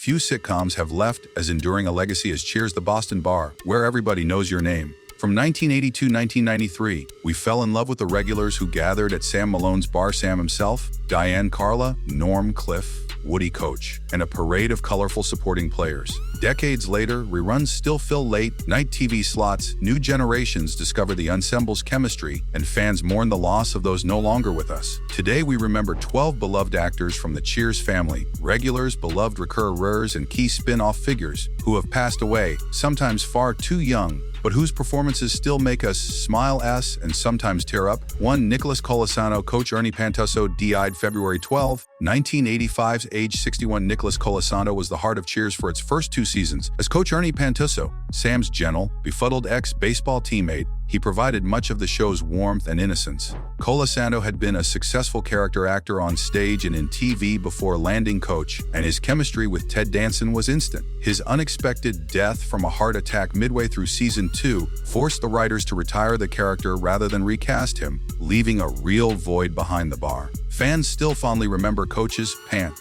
few sitcoms have left as enduring a legacy as Cheers the Boston Bar, where everybody knows your name. From 1980 to 1993, we fell in love with the regulars who gathered at Sam Malone's bar. Sam himself, Diane Carla, Norm Cliff, Woody Coach, and a parade of colorful supporting players. Decades later, reruns still fill late-night TV slots, new generations discover the ensemble's chemistry, and fans mourn the loss of those no longer with us. Today, we remember 12 beloved actors from the Cheers family, regulars, beloved recurrers, and key spin-off figures who have passed away, sometimes far too young, but whose performances still make us smile and sometimes tear up. 1. Nicholas Colasano. Coach Ernie Pantuso died February 12, 1985. Age 61. Nicholas Colasano was the heart of Cheers for its first 2 seasons. As Coach Ernie Pantuso, Sam's gentle, befuddled ex-baseball teammate, he provided much of the show's warmth and innocence. Colasano had been a successful character actor on stage and in TV before landing Coach, and his chemistry with Ted Danson was instant. His unexpected death from a heart attack midway through season 2 forced the writers to retire the character rather than recast him, leaving a real void behind the bar. Fans still fondly remember Coach's pant,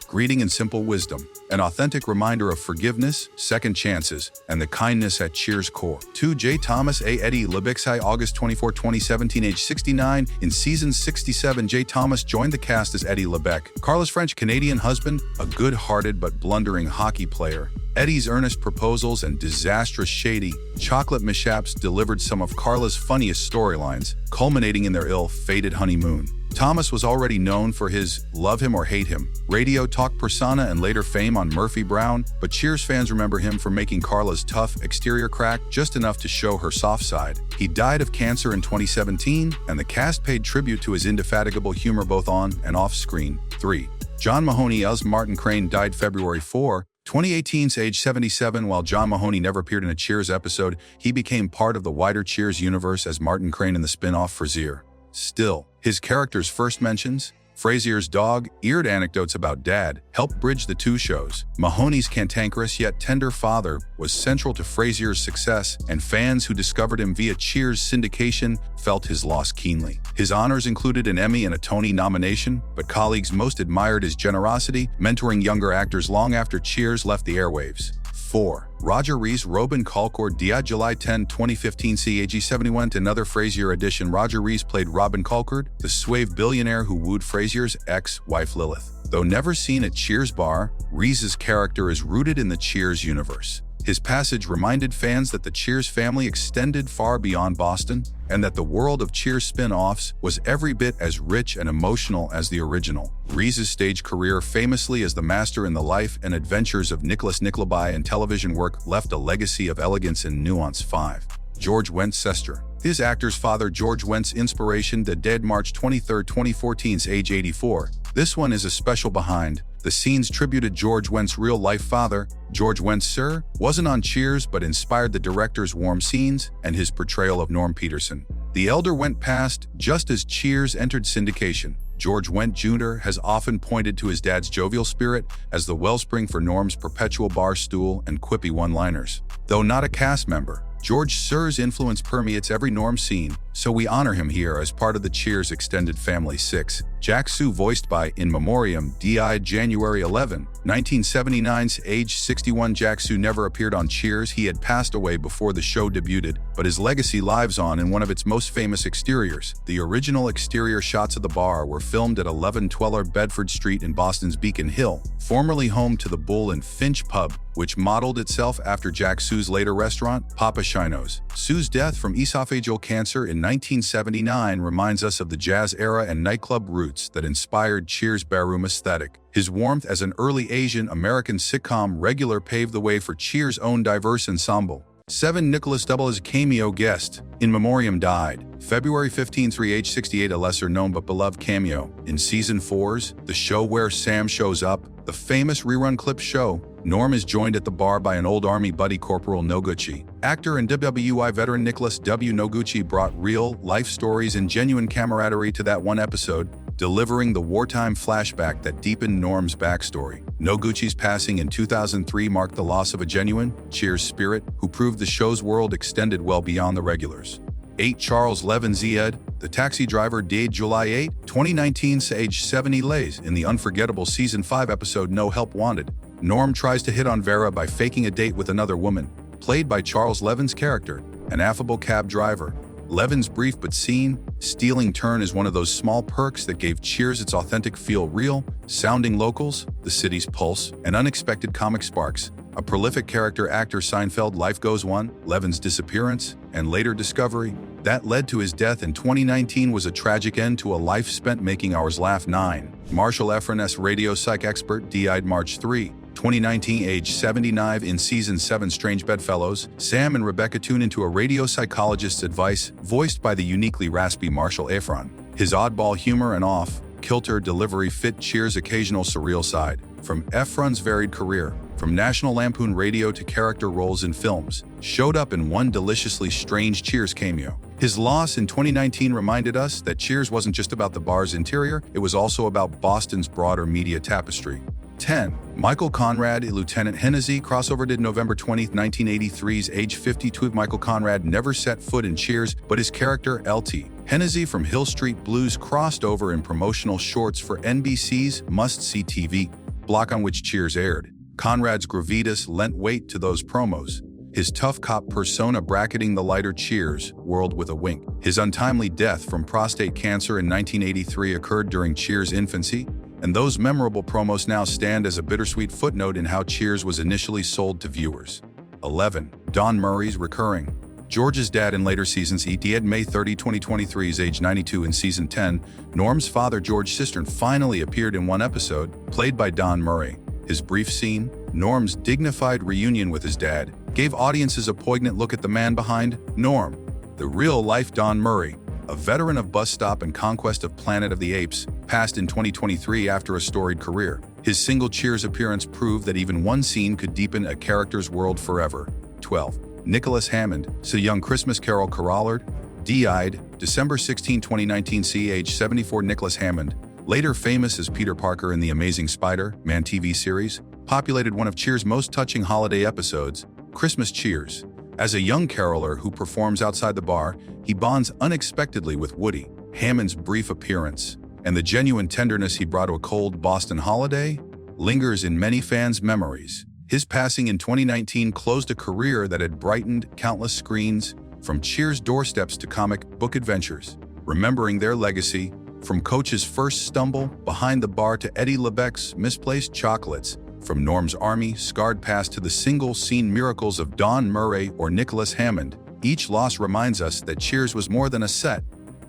greeting and simple wisdom, an authentic reminder of forgiveness, second chances, and the kindness at Cheers' core. 2. J. Thomas A. Eddie Legacies. August 24, 2017. Age 69. In season 67, J. Thomas joined the cast as Eddie Lebec, Carla's French-Canadian husband, a good-hearted but blundering hockey player. Eddie's earnest proposals and disastrous shady chocolate mishaps delivered some of Carla's funniest storylines, culminating in their ill-fated honeymoon. Thomas was already known for his love him or hate him radio talk persona and later fame on Murphy Brown, but Cheers fans remember him for making Carla's tough exterior crack just enough to show her soft side. He died of cancer in 2017, and the cast paid tribute to his indefatigable humor both on and off screen. 3. John Mahoney. As Martin Crane died February 4, 2018, age 77. While John Mahoney never appeared in a Cheers episode, he became part of the wider Cheers universe as Martin Crane in the spin-off Frasier. Still, his character's first mentions, Frasier's dog-eared anecdotes about Dad, helped bridge the 2 shows. Mahoney's cantankerous yet tender father was central to Frasier's success, and fans who discovered him via Cheers syndication felt his loss keenly. His honors included an Emmy and a Tony nomination, but colleagues most admired his generosity, mentoring younger actors long after Cheers left the airwaves. 4. Roger Rees. Robin Colcord died July 10, 2015. CAG 71. Another Frasier edition. Roger Rees played Robin Colcord, the suave billionaire who wooed Frasier's ex-wife Lilith. Though never seen at Cheers bar, Rees's character is rooted in the Cheers universe. His passage reminded fans that the Cheers family extended far beyond Boston, and that the world of Cheers spin-offs was every bit as rich and emotional as the original. Rees's stage career, famously as the master in the life and adventures of Nicholas Nickleby, and television work left a legacy of elegance and nuance. 5. George Wendt Sester. His actor's father, George Wendt's inspiration, dead March 23, 2014, age 84. This one is a special behind the scenes tributed George Wendt's real-life father. George Wendt Sr. wasn't on Cheers but inspired the director's warm scenes and his portrayal of Norm Peterson. The elder Wendt passed just as Cheers entered syndication. George Wendt Jr. has often pointed to his dad's jovial spirit as the wellspring for Norm's perpetual bar stool and quippy one-liners. Though not a cast member, George Sr.'s influence permeates every Norm scene, so we honor him here as part of the Cheers extended family. 6. Jack Sue, voiced by In Memoriam, died January 11, 1979, age 61. Jack Sue never appeared on Cheers. He had passed away before the show debuted, but his legacy lives on in one of its most famous exteriors. The original exterior shots of the bar were filmed at 1112 Bedford Street in Boston's Beacon Hill, formerly home to the Bull and Finch pub, which modeled itself after Jack Sue's later restaurant, Papa Shino's. Sue's death from esophageal cancer in 1979 reminds us of the jazz era and nightclub roots that inspired Cheers' barroom aesthetic. His warmth as an early Asian American sitcom regular paved the way for Cheers' own diverse ensemble. 7. Nicholas Double. As cameo guest, In Memoriam died February 15, age 68, a lesser-known but beloved cameo in Season 4's The Show Where Sam Shows Up, the famous rerun clip show. Norm is joined at the bar by an old Army buddy, Corporal Noguchi. Actor and WWI veteran Nicholas W. Noguchi brought real-life stories and genuine camaraderie to that one episode, delivering the wartime flashback that deepened Norm's backstory. Noguchi's passing in 2003 marked the loss of a genuine Cheers spirit who proved the show's world extended well beyond the regulars. 8. Charles Levin Zied, the taxi driver, died July 8, 2019, age 70. Lays in the unforgettable Season 5 episode No Help Wanted. Norm tries to hit on Vera by faking a date with another woman, played by Charles Levin's character, an affable cab driver. Levin's brief but stealing turn is one of those small perks that gave Cheers its authentic feel: real, sounding locals, the city's pulse, and unexpected comic sparks. A prolific character actor, Seinfeld, life goes on. Levin's disappearance and later discovery that led to his death in 2019 was a tragic end to a life spent making ours laugh. 9. Marshall Efron, radio psych expert, died March 3, 2019, age 79. In Season 7 Strange Bedfellows, Sam and Rebecca tune into a radio psychologist's advice, voiced by the uniquely raspy Marshall Efron. His oddball humor and off-kilter delivery fit Cheers' occasional surreal side. From Efron's varied career, from National Lampoon Radio to character roles in films, showed up in one deliciously strange Cheers cameo. His loss in 2019 reminded us that Cheers wasn't just about the bar's interior, it was also about Boston's broader media tapestry. 10. Michael Conrad, Lieutenant Hennessy crossover did November 20, 1983's age 52. Michael Conrad never set foot in Cheers, but his character, L.T. Hennessy from Hill Street Blues, crossed over in promotional shorts for NBC's must-see TV block on which Cheers aired. Conrad's gravitas lent weight to those promos, his tough cop persona bracketing the lighter Cheers world with a wink. His untimely death from prostate cancer in 1983 occurred during Cheers' infancy, and those memorable promos now stand as a bittersweet footnote in how Cheers was initially sold to viewers. 11. Don Murray's recurring George's dad in later seasons. He died May 30, 2023's age 92. In Season 10, Norm's father, George Cistern, finally appeared in one episode, played by Don Murray. His brief scene, Norm's dignified reunion with his dad, gave audiences a poignant look at the man behind Norm, the real-life Don Murray, a veteran of Bus Stop and Conquest of Planet of the Apes, passed in 2023 after a storied career. His single Cheers appearance proved that even one scene could deepen a character's world forever. 12. Nicholas Hammond, A Young Christmas Carol Carolard, died December 16, 2019, age 74. Nicholas Hammond, later famous as Peter Parker in the Amazing Spider-Man TV series, populated one of Cheers' most touching holiday episodes, Christmas Cheers. As a young caroler who performs outside the bar, he bonds unexpectedly with Woody. Hammond's brief appearance and the genuine tenderness he brought to a cold Boston holiday lingers in many fans' memories. His passing in 2019 closed a career that had brightened countless screens, from Cheers' doorsteps to comic book adventures. Remembering their legacy, from Coach's first stumble behind the bar to Eddie LeBec's misplaced chocolates, from Norm's army-scarred past to the single-scene miracles of Don Murray or Nicholas Hammond, each loss reminds us that Cheers was more than a set.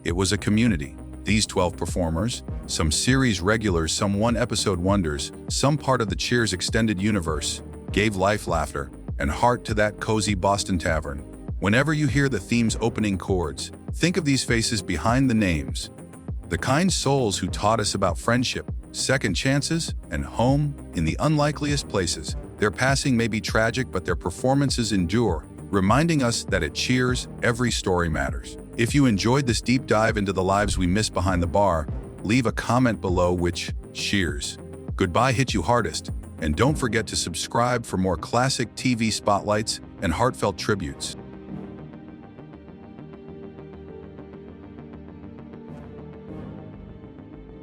It was a community. These 12 performers, some series regulars, some one-episode wonders, some part of the Cheers extended universe, gave life, laughter, and heart to that cozy Boston tavern. Whenever you hear the theme's opening chords, think of these faces behind the names. The kind souls who taught us about friendship, second chances, and home in the unlikeliest places. Their passing may be tragic, but their performances endure, reminding us that at Cheers, every story matters. If you enjoyed this deep dive into the lives we miss behind the bar, leave a comment below which Cheers goodbye hit you hardest, and don't forget to subscribe for more classic TV spotlights and heartfelt tributes.